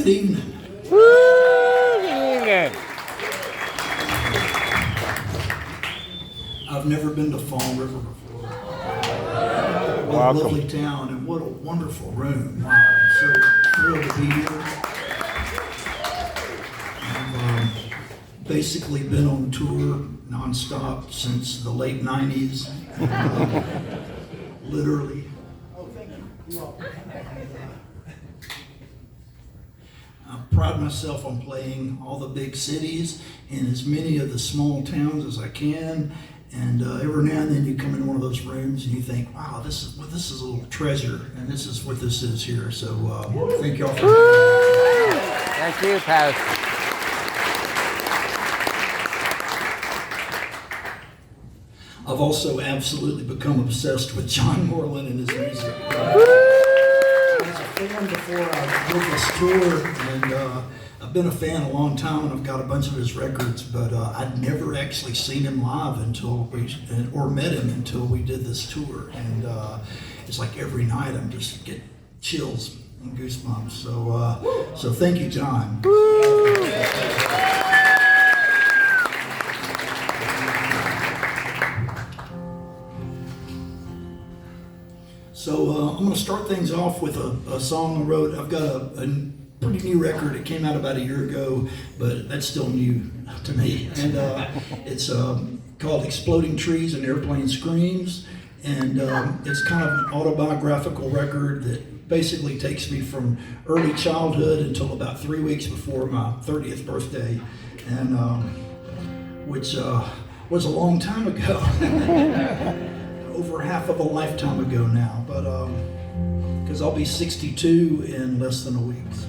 Good evening. Woo! Good evening. I've never been to Fall River before. What Welcome. a lovely town and what a wonderful room. Wow, I'm so thrilled to be here. I've basically been on tour nonstop since the late 90s. Literally. I pride myself on playing all the big cities and as many of the small towns as I can. And every now and then you come in one of those rooms and you think, wow, this is a little treasure, and this is what this is here. So thank you all for that. Thank you, Pat. I've also absolutely become obsessed with John Moreland and his music. I was a fan before I did this tour, and I've been a fan a long time, and I've got a bunch of his records, but I'd never actually seen him live or met him until we did this tour. And it's like every night I'm just get chills and goosebumps. So thank you, John. So I'm going to start things off with a song I wrote. I've got a pretty new record. It came out about a year ago, but that's still new to me. And it's called Exploding Trees and Airplane Screams. And it's kind of an autobiographical record that basically takes me from early childhood until about 3 weeks before my 30th birthday, and which was a long time ago. Over half of a lifetime ago now, but because I'll be 62 in less than a week. So.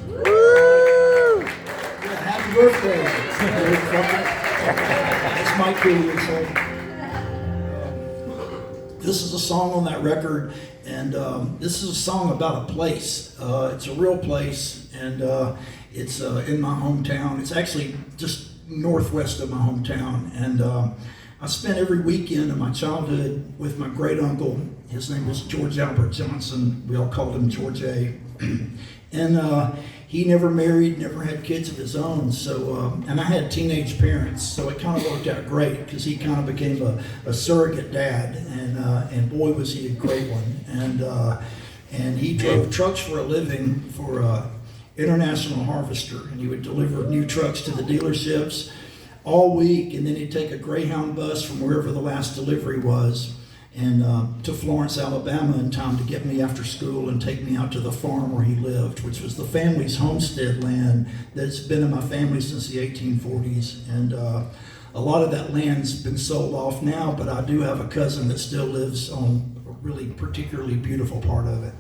Yeah, happy birthday! This might be this is a song on that record, and this is a song about a place. It's a real place, and it's in my hometown. It's actually just northwest of my hometown, and I spent every weekend of my childhood with my great uncle. His name was George Albert Johnson. We all called him George A. And he never married, never had kids of his own. So, and I had teenage parents, so it kind of worked out great because he kind of became a surrogate dad, and boy was he a great one. And he drove trucks for a living for International Harvester, and he would deliver new trucks to the dealerships all week, and then he'd take a Greyhound bus from wherever the last delivery was and to Florence, Alabama in time to get me after school and take me out to the farm where he lived, which was the family's homestead land that's been in my family since the 1840s. And a lot of that land's been sold off now, but I do have a cousin that still lives on a really particularly beautiful part of it.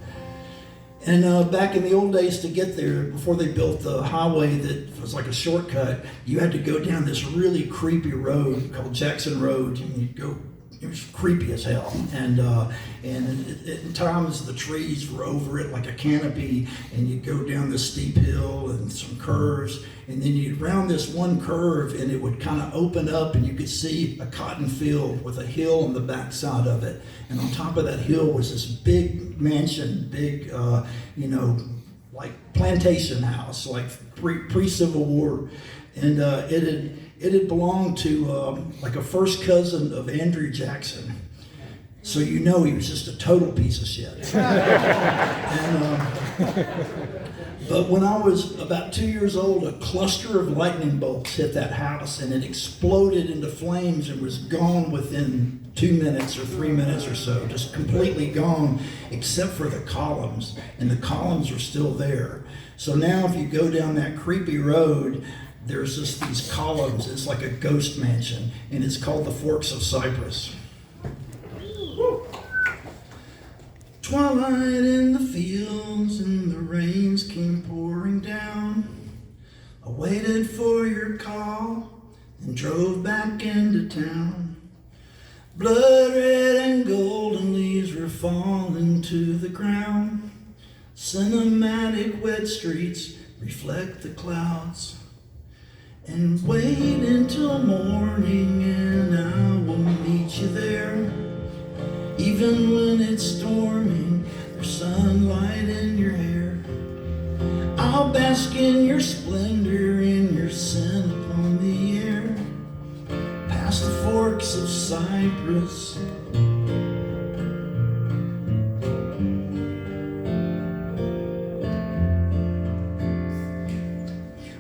And back in the old days, to get there, before they built the highway that was like a shortcut, you had to go down this really creepy road called Jackson Road, and you'd go. It was creepy as hell, and at times the trees were over it like a canopy, and you'd go down this steep hill and some curves, and then you'd round this one curve, and it would kind of open up, and you could see a cotton field with a hill on the backside of it, and on top of that hill was this big mansion, big, like plantation house, like pre-Civil War, and it had belonged to like a first cousin of Andrew Jackson. So he was just a total piece of shit. But when I was about 2 years old, a cluster of lightning bolts hit that house, and it exploded into flames and was gone within 2 minutes or 3 minutes or so, just completely gone, except for the columns, and the columns are still there. So now if you go down that creepy road, there's just these columns. It's like a ghost mansion, and it's called the Forks of Cypress. Twilight in the fields and the rains came pouring down. I waited for your call and drove back into town. Blood red and golden leaves were falling to the ground. Cinematic wet streets reflect the clouds. And wait until morning and I will meet you there. Even when it's storming, there's sunlight in your hair. I'll bask bask in your splendor and your scent upon the air, past the forks of Cypress.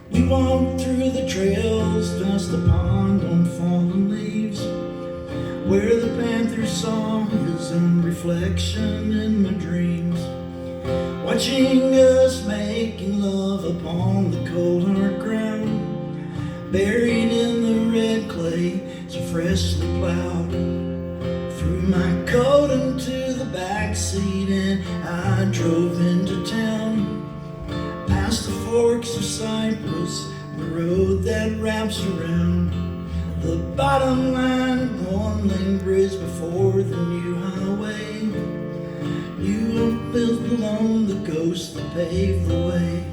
We walked through the trails past the pond on fallen leaves, where the panther saw his own reflection in my dreams, watching us making love upon the cold hard ground, buried in the red clay so freshly plowed. Threw my coat into the back seat and I drove into town, past the forks of Cypress, the road that wraps around the bottom line, one-lane bridge before the new highway. New up built along the coast that paved the way.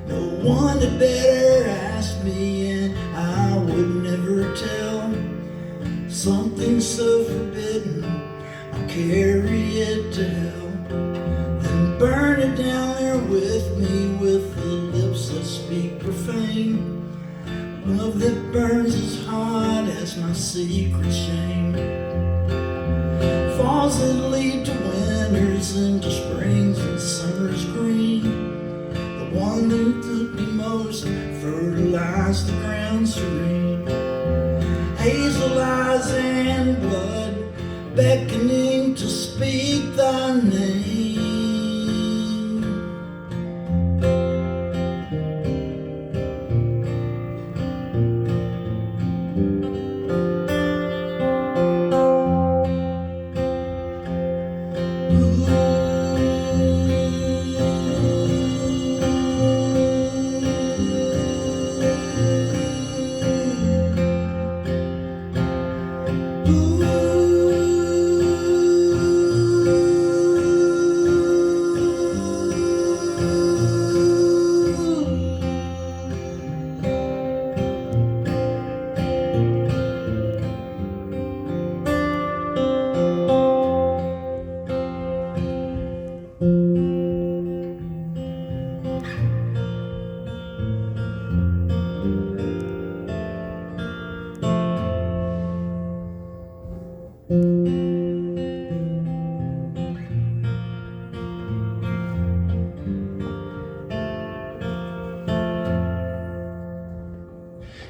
No one had better ask me, and I would never tell. Something so forbidden, I'll carry it to hell, then burn it down there with me, with the lips that speak profane. Love that burns as hot as my secret shame. Falls that lead to winters, into springs and summers green. The one that took me most, fertilized the ground serene. Hazel eyes and blood, beckoning to speak thy name.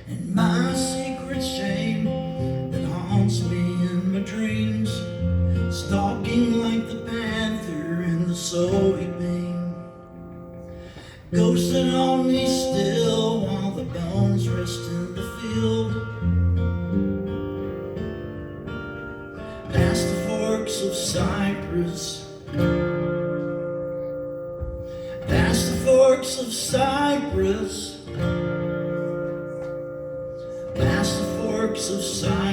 And my secret shame that haunts me in my dreams, stalking like the panther in the soybean, ghosting on me still while the bones rest in the field, past the forks of Cypress, past the forks of Cypress, past the forks of Cypress.